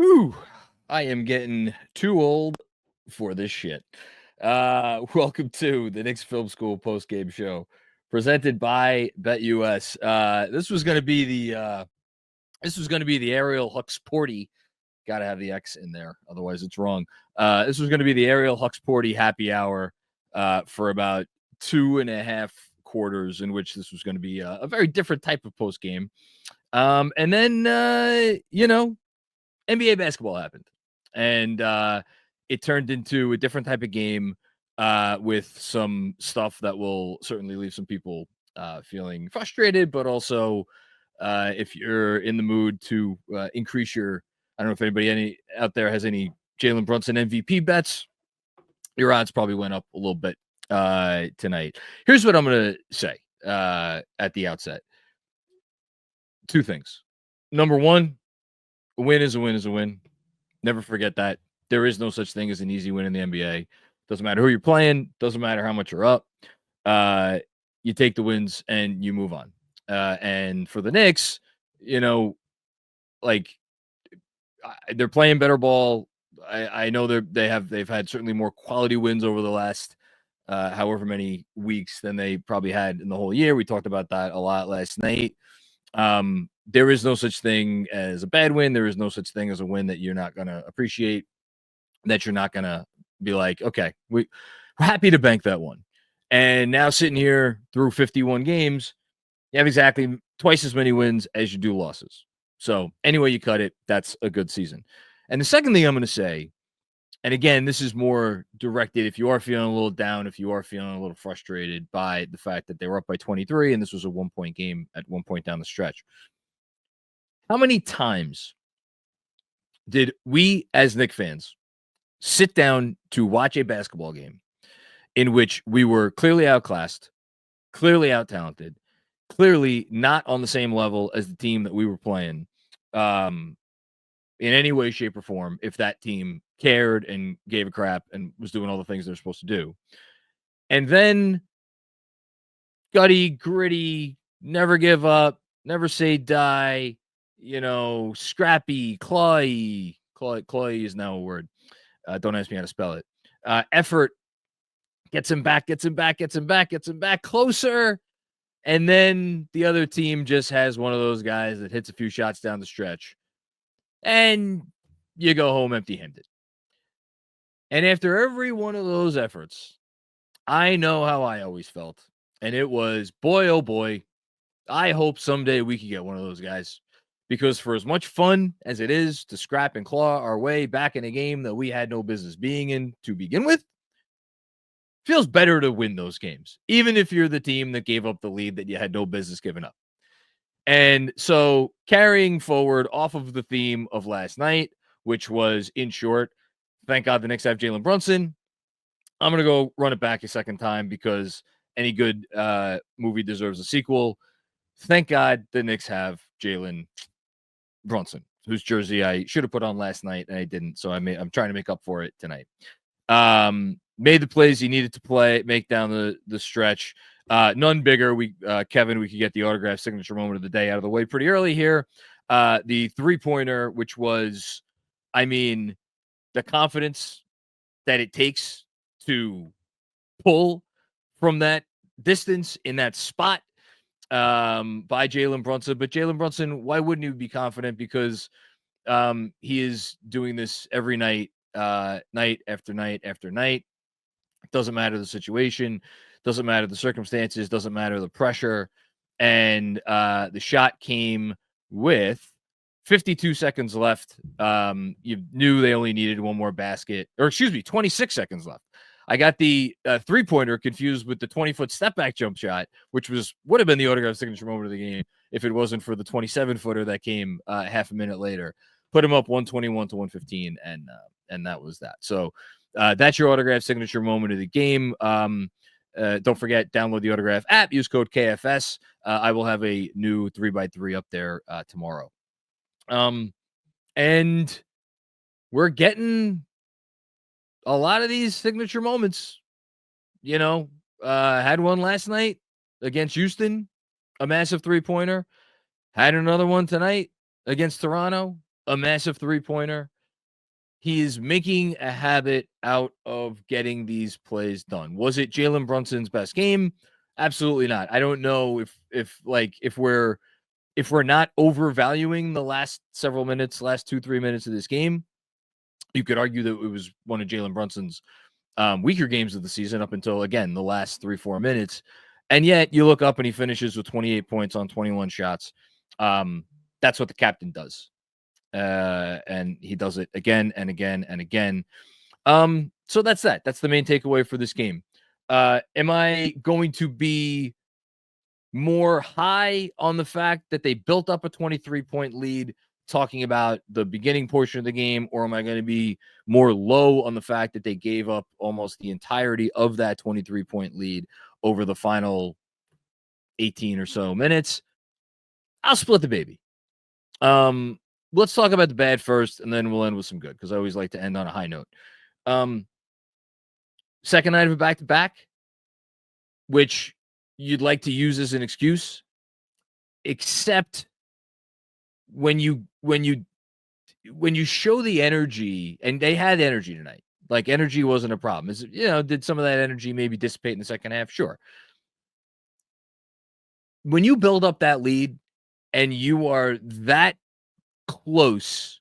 Whew, I am getting too old for this shit. Welcome to the Knicks Film School Postgame Show, presented by BetUS. This was going to be the Ariel Hux Porty. Got to have the X in there, otherwise it's wrong. This was going to be the Ariel Hux Porty happy hour for about 2.5 quarters, in which this was going to be a very different type of postgame. And then NBA basketball happened, and it turned into a different type of game with some stuff that will certainly leave some people feeling frustrated, but also if you're in the mood to increase your, I don't know if anybody out there has any Jalen Brunson MVP bets, your odds probably went up a little bit tonight. Here's what I'm going to say at the outset. Two things. Number one, a win is a win is a win. Never forget that. There is no such thing as an easy win in the NBA. Doesn't matter who you're playing. Doesn't matter how much you're up. You take the wins and you move on. And for the Knicks, they're playing better ball. I know they've had certainly more quality wins over the last however many weeks than they probably had in the whole year. We talked about that a lot last night. There is no such thing as a bad win. There is no such thing as a win that you're not going to appreciate, that you're not going to be like, okay, we're happy to bank that one. And now sitting here through 51 games, you have exactly twice as many wins as you do losses. So anyway you cut it, that's a good season. And the second thing I'm going to say, and again, this is more directed if you are feeling a little down, if you are feeling a little frustrated by the fact that they were up by 23 and this was a 1-point game at one point down the stretch. How many times did we as Knicks fans sit down to watch a basketball game in which we were clearly outclassed, clearly out-talented, clearly not on the same level as the team that we were playing in any way, shape, or form, if that team cared and gave a crap and was doing all the things they're supposed to do? And then gutty, gritty, never give up, never say die, scrappy, clawy is now a word. Don't ask me how to spell it. Effort gets him back closer. And then the other team just has one of those guys that hits a few shots down the stretch and you go home empty-handed. And after every one of those efforts, I know how I always felt. And it was, boy, oh boy, I hope someday we could get one of those guys. Because for as much fun as it is to scrap and claw our way back in a game that we had no business being in to begin with, feels better to win those games, even if you're the team that gave up the lead that you had no business giving up. And so carrying forward off of the theme of last night, which was, in short, thank God the Knicks have Jalen Brunson, I'm going to go run it back a second time because any good movie deserves a sequel. Thank God the Knicks have Jalen Brunson, whose jersey I should have put on last night and I didn't. So I'm trying to make up for it tonight. Made the plays he needed to make down the stretch. None bigger. Kevin, we could get the autograph signature moment of the day out of the way pretty early here. The 3-pointer, which was, the confidence that it takes to pull from that distance in that spot by Jalen Brunson. But Jalen Brunson, why wouldn't he be confident? Because he is doing this every night, night after night after night. It doesn't matter the situation, doesn't matter the circumstances, doesn't matter the pressure. And the shot came with 52 seconds left. You knew they only needed one more basket, 26 seconds left. I got the 3-pointer confused with the 20-foot step-back jump shot, which would have been the autograph signature moment of the game if it wasn't for the 27-footer that came half a minute later. Put him up 121 to 115, and that was that. So that's your autograph signature moment of the game. Don't forget, download the Autograph app. Use code KFS. I will have a new 3x3 up there tomorrow. And we're getting a lot of these signature moments. Had one last night against Houston, a massive 3-pointer. Had another one tonight against Toronto, a massive 3-pointer. he is making a habit out of getting these plays done. Was it Jalen Brunson's best game? Absolutely not. I don't know if we're not overvaluing the last several minutes, last 2-3 minutes of this game, you could argue that it was one of Jalen Brunson's weaker games of the season up until, again, the last 3-4 minutes. And yet you look up and he finishes with 28 points on 21 shots. That's what the captain does. And he does it again and again and again. So that's that. That's the main takeaway for this game. Am I going to be more high on the fact that they built up a 23-point lead, talking about the beginning portion of the game, or am I going to be more low on the fact that they gave up almost the entirety of that 23-point lead over the final 18 or so minutes? I'll split the baby. Let's talk about the bad first, and then we'll end with some good, because I always like to end on a high note. Second night of a back-to-back, which you'd like to use as an excuse, except when you show the energy, and they had energy tonight. Like, energy wasn't a problem. Is, did some of that energy maybe dissipate in the second half? Sure. When you build up that lead and you are that close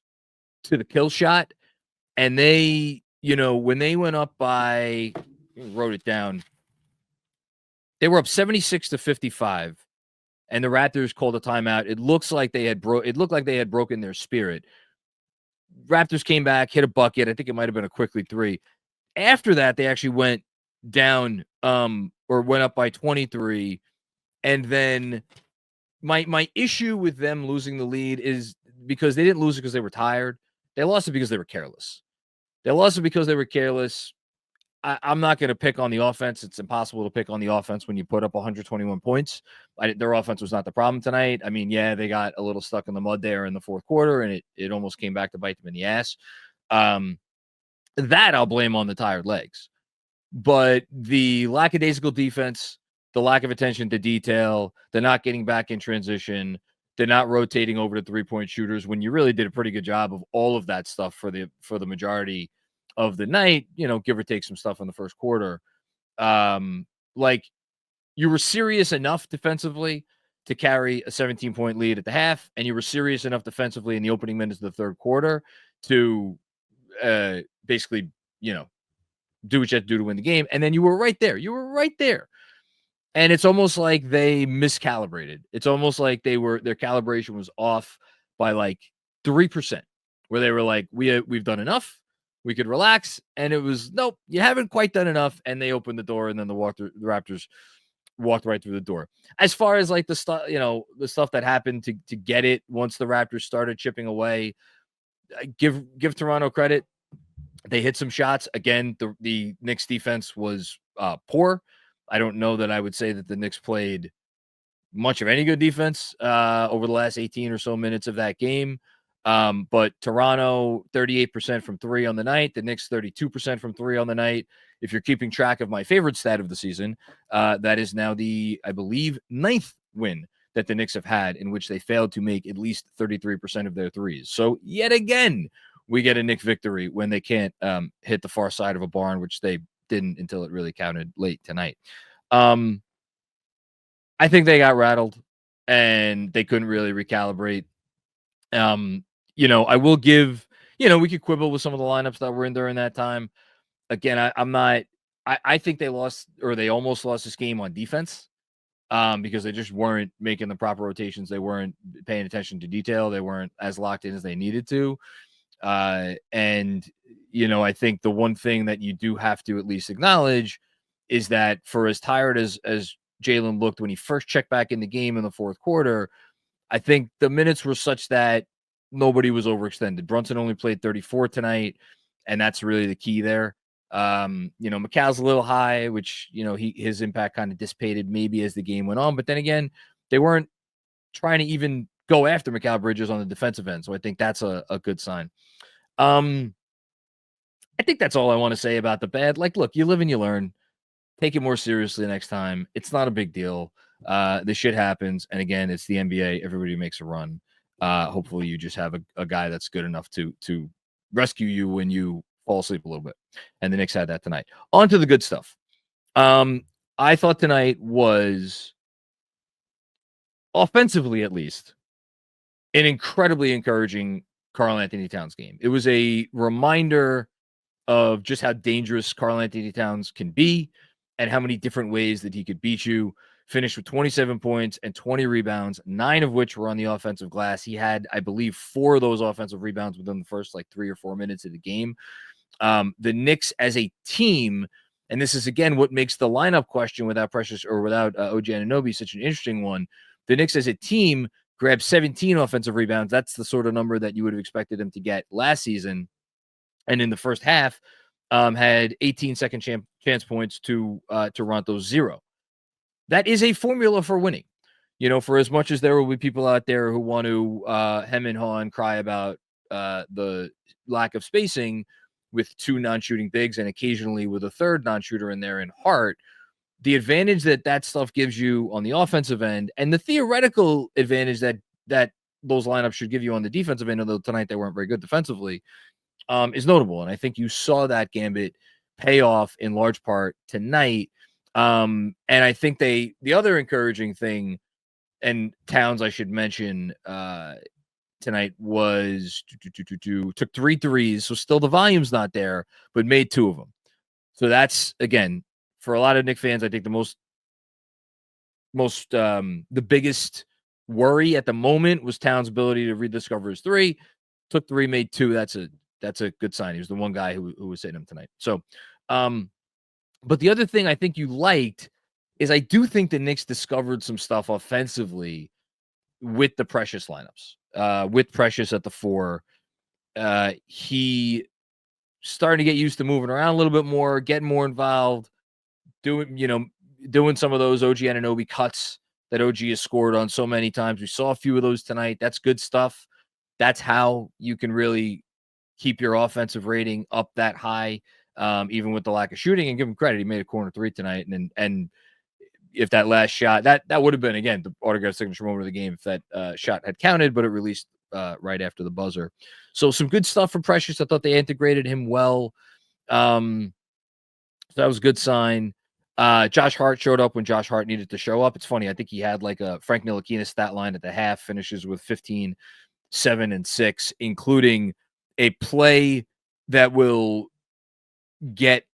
to the kill shot, and they, when they went up by, wrote it down, they were up 76-55, and the Raptors called a timeout. It looked like they had broken their spirit. Raptors came back, hit a bucket. I think it might have been a quickly three. After that, they actually went down, or went up by 23. And then my issue with them losing the lead is because they didn't lose it because they were tired. They lost it because they were careless. I'm not going to pick on the offense. It's impossible to pick on the offense when you put up 121 points. Their offense was not the problem tonight. I mean, yeah, they got a little stuck in the mud there in the fourth quarter, and it almost came back to bite them in the ass. That I'll blame on the tired legs. But the lackadaisical defense, the lack of attention to detail, the not getting back in transition, the not rotating over to three-point shooters when you really did a pretty good job of all of that stuff for the majority of the night, give or take some stuff in the first quarter. Like, you were serious enough defensively to carry a 17-point lead at the half, and you were serious enough defensively in the opening minutes of the third quarter to basically, do what you have to do to win the game. And then you were right there. And it's almost like they miscalibrated. It's almost like their calibration was off by like 3%, where they were like, we've done enough. We could relax. And it was, nope, you haven't quite done enough. And they opened the door, and then the Raptors walked right through the door. As far as like the stuff, the stuff that happened to get it once the Raptors started chipping away, give Toronto credit. They hit some shots. Again, the Knicks defense was poor. I don't know that I would say that the Knicks played much of any good defense over the last 18 or so minutes of that game. But Toronto, 38% from three on the night. The Knicks, 32% from three on the night. If you're keeping track of my favorite stat of the season, that is now the, I believe, 9th win that the Knicks have had in which they failed to make at least 33% of their threes. So yet again, we get a Knick victory when they can't hit the far side of a barn, which they didn't until it really counted late tonight. I think they got rattled and they couldn't really recalibrate. I will give, we could quibble with some of the lineups that were in during that time. Again, I think they lost, or they almost lost this game on defense because they just weren't making the proper rotations. They weren't paying attention to detail. They weren't as locked in as they needed to. And I think the one thing that you do have to at least acknowledge is that for as tired as Jalen looked when he first checked back in the game in the fourth quarter, I think the minutes were such that nobody was overextended. Brunson only played 34 tonight, and that's really the key there. McCall's a little high, which, his impact kind of dissipated maybe as the game went on. But then again, they weren't trying to even go after Mikal Bridges on the defensive end. So I think that's a good sign. I think that's all I want to say about the bad. Like, look, you live and you learn. Take it more seriously next time. It's not a big deal. This shit happens. And again, it's the NBA. Everybody makes a run. Hopefully you just have a guy that's good enough to rescue you when you fall asleep a little bit. And the Knicks had that tonight. On to the good stuff. I thought tonight was, offensively at least, an incredibly encouraging Karl-Anthony Towns game. It was a reminder of just how dangerous Karl-Anthony Towns can be and how many different ways that he could beat you. Finished with 27 points and 20 rebounds, 9 of which were on the offensive glass. He had, I believe, 4 of those offensive rebounds within the first 3 or 4 minutes of the game. The Knicks as a team, and this is again what makes the lineup question without Precious or without OG Anunoby such an interesting one. The Knicks as a team grabbed 17 offensive rebounds. That's the sort of number that you would have expected them to get last season. And in the first half, had 18 second chance points to Toronto's 0. That is a formula for winning. For as much as there will be people out there who want to hem and haw and cry about the lack of spacing with 2 non-shooting bigs and occasionally with a third non-shooter in there in Hart, the advantage that stuff gives you on the offensive end and the theoretical advantage that those lineups should give you on the defensive end, although tonight they weren't very good defensively, is notable. And I think you saw that gambit pay off in large part tonight. And I think the other encouraging thing, and Towns I should mention tonight, was took 3 threes, so still the volume's not there, but made 2 of them. So that's, again, for a lot of Knicks fans, I think the the biggest worry at the moment was Towns' ability to rediscover his 3. Took 3, made 2. That's a good sign. He was the one guy who was hitting him tonight. So, but the other thing I think you liked is I do think the Knicks discovered some stuff offensively with the Precious lineups. With Precious at the 4, he starting to get used to moving around a little bit more, getting more involved, doing some of those OG Anunoby cuts that OG has scored on so many times. We saw a few of those tonight. That's good stuff. That's how you can really keep your offensive rating up that high, even with the lack of shooting. And give him credit, he made a corner 3 tonight. And if that last shot, that would have been, again, the autograph signature moment of the game if that shot had counted, but it released right after the buzzer. So some good stuff from Precious. I thought they integrated him well. So that was a good sign. Josh Hart showed up when Josh Hart needed to show up. It's funny. I think he had a Frank Ntilikina stat line at the half, finishes with 15, 7, and 6, including a play that will get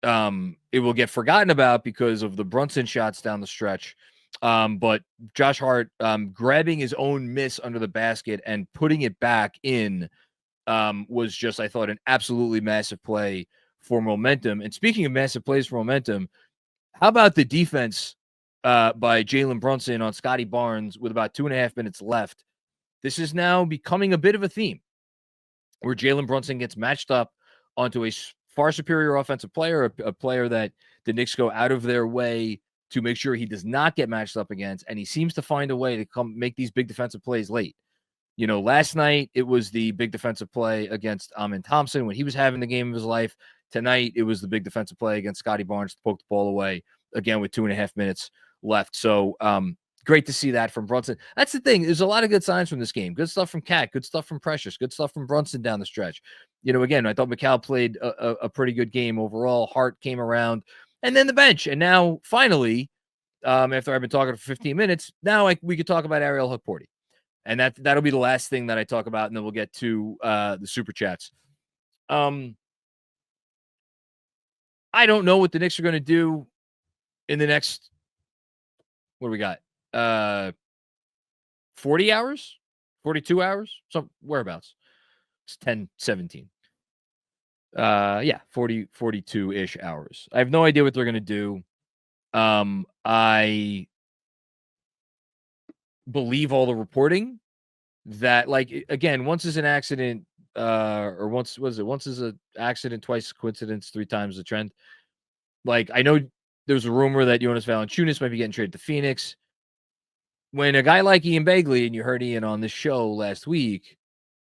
forgotten about because of the Brunson shots down the stretch. But Josh Hart grabbing his own miss under the basket and putting it back in was just, I thought, an absolutely massive play for momentum. And speaking of massive plays for momentum, how about the defense by Jalen Brunson on Scotty Barnes with about 2.5 minutes left? This is now becoming a bit of a theme where Jalen Brunson gets matched up onto a far superior offensive player, a player that the Knicks go out of their way to make sure he does not get matched up against, and he seems to find a way to come make these big defensive plays late. Last night it was the big defensive play against Amin Thompson when he was having the game of his life. Tonight it was the big defensive play against Scotty Barnes to poke the ball away, again with 2.5 minutes left. So great to see that from Brunson. That's the thing. There's a lot of good signs from this game. Good stuff from Cat. Good stuff from Precious. Good stuff from Brunson down the stretch. Again, I thought McCall played a pretty good game overall. Hart came around. And then the bench. And now, finally, after I've been talking for 15 minutes, now we could talk about Ariel Hukporti. And that'll be the last thing that I talk about, and then we'll get to the Super Chats. I don't know what the Knicks are going to do in the next, what do we got? 40 hours? 42 hours? Some whereabouts. It's 10:17. 42-ish hours. I have no idea what they're going to do. I believe all the reporting that, again, once is an accident, or once is an accident, twice coincidence, 3 times the trend. I know there's a rumor that Jonas Valanciunas might be getting traded to Phoenix. When a guy like Ian Begley, and you heard Ian on this show last week,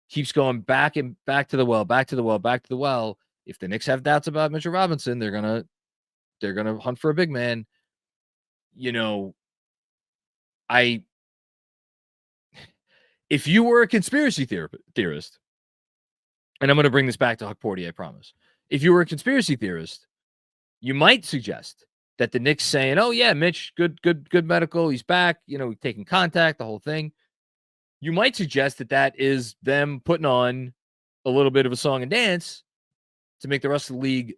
keeps going back and back to the well, back to the well, back to the well, if the Knicks have doubts about Mitchell Robinson, they're gonna hunt for a big man. If you were a conspiracy theorist, and I'm going to bring this back to Huck Porty, I promise. If you were a conspiracy theorist, you might suggest that the Knicks saying, "Oh yeah, Mitch, good medical, he's back, taking contact, the whole thing." You might suggest that that is them putting on a little bit of a song and dance to make the rest of the league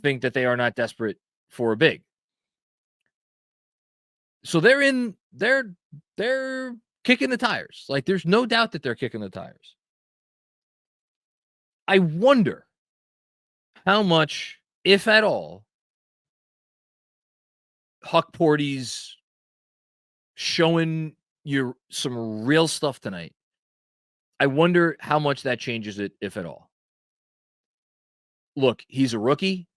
think that they are not desperate for a big. So they're kicking the tires. Like, there's no doubt that they're kicking the tires. I wonder how much, if at all, Huck Porty's showing you some real stuff tonight. I wonder how much that changes it, if at all. Look, he's a rookie.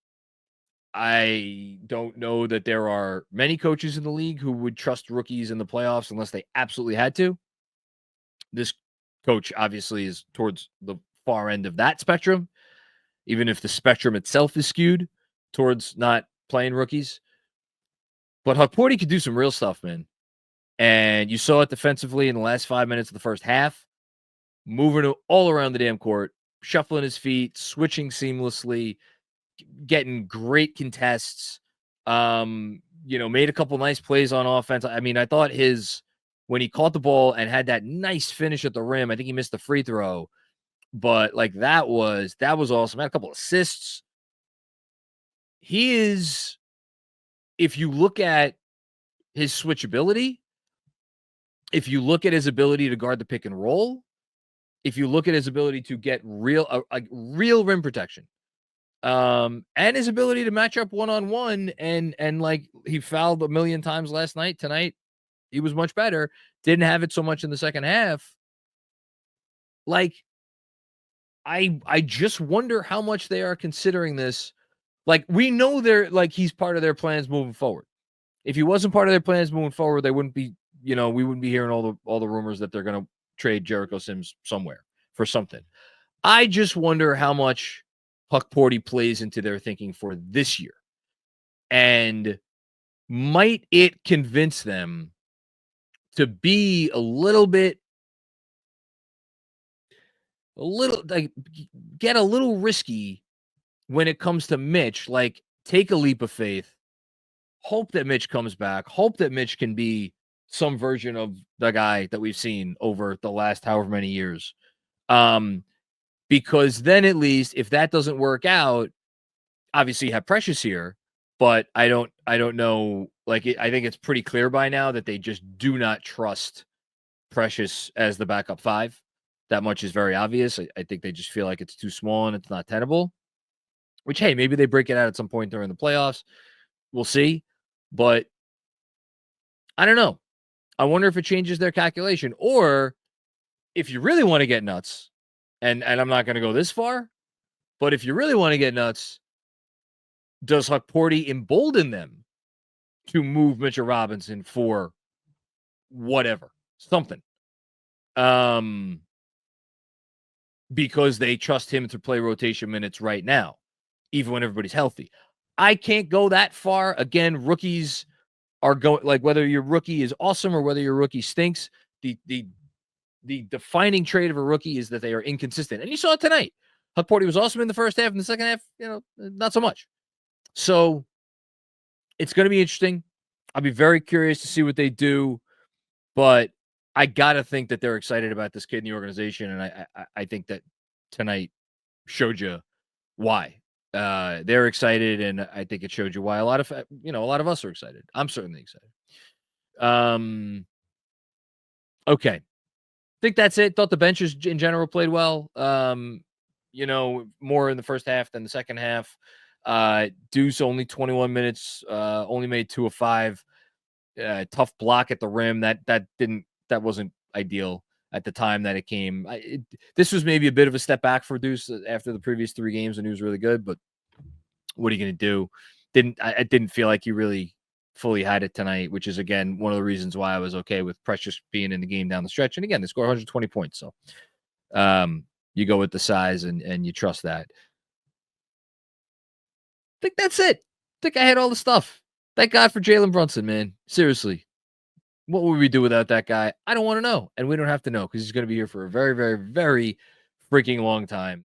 I don't know that there are many coaches in the league who would trust rookies in the playoffs unless they absolutely had to. This coach obviously is towards the far end of that spectrum, even if the spectrum itself is skewed towards not playing rookies. But Huck Porty could do some real stuff, man. And you saw it defensively in the last 5 minutes of the first half, moving all around the damn court, shuffling his feet, switching seamlessly, getting great contests, made a couple nice plays on offense. I mean, I thought when he caught the ball and had that nice finish at the rim, I think he missed the free throw, but like that was awesome. Had a couple assists. He is, if you look at his switchability, if you look at his ability to guard the pick and roll, if you look at his ability to get real rim protection, and his ability to match up one-on-one, and like he fouled a million times last night. Tonight, he was much better. Didn't have it so much in the second half. Like, I just wonder how much they are considering this. Like, we know they're like he's part of their plans moving forward. If he wasn't part of their plans moving forward, they wouldn't be, we wouldn't be hearing all the rumors that they're going to trade Jericho Sims somewhere for something. I just wonder how much Huck Porty plays into their thinking for this year. And might it convince them to be get a little risky when it comes to Mitch, like take a leap of faith, hope that Mitch comes back, hope that Mitch can be some version of the guy that we've seen over the last however many years. Because then at least if that doesn't work out, obviously you have Precious here, but I don't know. Like, I think it's pretty clear by now that they just do not trust Precious as the backup five. That much is very obvious. I think they just feel like it's too small and it's not tenable, which, hey, maybe they break it out at some point during the playoffs. We'll see. But I don't know. I wonder if it changes their calculation, or if you really want to get nuts, and I'm not going to go this far, but if you really want to get nuts, does Huck Porty embolden them to move Mitchell Robinson for whatever, something? Because they trust him to play rotation minutes right now, even when everybody's healthy. I can't go that far. Again, rookies are going, like, whether your rookie is awesome or whether your rookie stinks, the defining trait of a rookie is that they are inconsistent. And you saw it tonight. Huck Porty was awesome in the first half. In the second half, not so much. So it's going to be interesting. I'll be very curious to see what they do, but I got to think that they're excited about this kid in the organization. And I think that tonight showed you why they're excited. And I think it showed you why a lot of us are excited. I'm certainly excited. Okay. I think that's it. Thought the benches in general played well. More in the first half than the second half. Deuce only 21 minutes, only made 2 of 5. Tough block at the rim. That wasn't ideal at the time that it came. This was maybe a bit of a step back for Deuce after the previous 3 games, and he was really good. But what are you going to do? I didn't feel like he really fully had it tonight, which is, again, one of the reasons why I was okay with Precious being in the game down the stretch. And again, they scored 120 points. So you go with the size and you trust that. I think that's it. I think I had all the stuff. Thank God for Jalen Brunson, man. Seriously. What would we do without that guy? I don't want to know. And we don't have to know because he's going to be here for a very, very, very freaking long time.